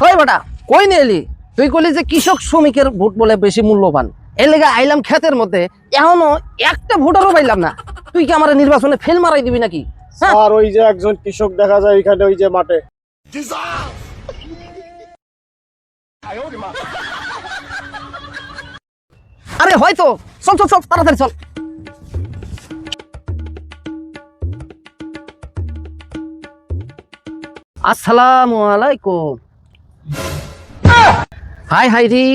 ওই বেটা কই নিয়ে এলি? তুই কইলি যে কৃষক শ্রমিকের ভোট বলে বেশি মূল্যবান, এর লেগে আইলাম ক্ষেতের মধ্যে, এখনো একটা ভোটারও পাইলাম না। তুই কি আমার নির্বাচনে ফেল মারাই দিবি নাকি? হ্যাঁ? আর ওই যে একজন কৃষক দেখা যায় এখানে ওই যে মাঠে। আরে হয়তো, চল চল চল তাড়াতাড়ি চল। আসসালামু আলাইকুম। হাই হাই রে,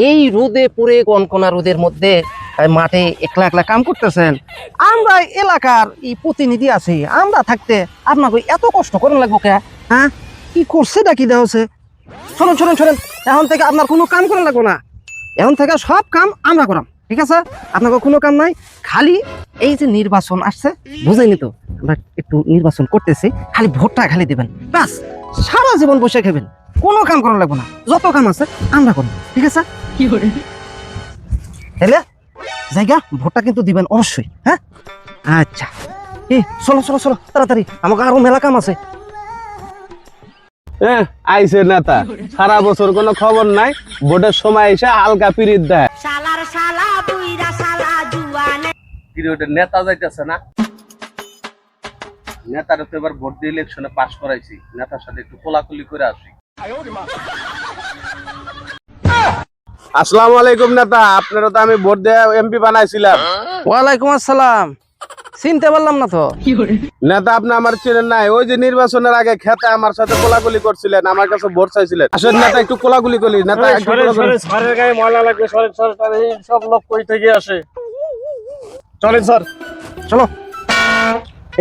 এই রোদে পুরে কনকনা রোদের মধ্যে মাঠে একলা একলা কাম করতেছেন। আমরা এলাকার এই প্রতিনিধি আছি, আমরা থাকতে আপনাকে এত কষ্ট করেন লাগবো কে? হ্যাঁ, কি করছে ডাকি দেওয়া হচ্ছে? শোনেন শোনেন শোনেন, এখন থেকে আপনার কোনো কাম করেন লাগবো না, এখন থেকে সব কাম আমরা করাম, ঠিক আছে? আপনাকে কোনো কাম নাই, খালি এই যে নির্বাচন আসছে, বুঝেনি তো আমরা একটু নির্বাচন করতেছি, খালি ভোটটা খালি দেবেন, ব্যাস সারা জীবন বসে খাবেন, কোনো কাম করা লাগবে না, যত কাম আছে আমরা করবো, ঠিক আছে? কি করে তাহলে জায়গা ভোটটা কিন্তু দিবেন অবশ্যই, হ্যাঁ? আচ্ছা, চলো চলো চলো তাড়াতাড়ি, আমাকে আরো মেলা কাম আছে। আইসে নেতা, সারা বছর কোনো খবর নাই, ভোটের সময় এসে হালকা পিরিত দেয়। শালার শালা বুইরা শালা জুয়ানে নেতা যাইতেছে না, নেতার তো এবার ভোট দিয়ে ইলেকশনে পাস করাইছি, নেতার সাথে একটু কোলাকুলি করে আসি। আসসালামু আলাইকুম নেতা, আপনারা তো আমি ভোট দিয়ে এমপি বানাইছিলাম। ওয়ালাইকুম আসসালাম, চিনতে পারলাম না তো। নেতা আপনি আমার চেনেন নাই, ওই যে নির্বাচনের আগে খেতে আমার সাথে কোলাকুলি করছিলেন, আমার কাছে ভোট চাইছিলেন। আসলে নেতা একটু কোলাকুলি করি, নেতা একটু কোলাকুলি। স্যারের গায়ে ময়লা লাগবে, সরেন সরেন সরেন, এই সব লোক কই থেকে আসে? চলেন স্যার। চলো।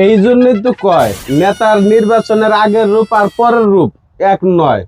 এই জন্যই তো কয় নেতার নির্বাচনের আগের রূপ আর পরের রূপ এক নয়।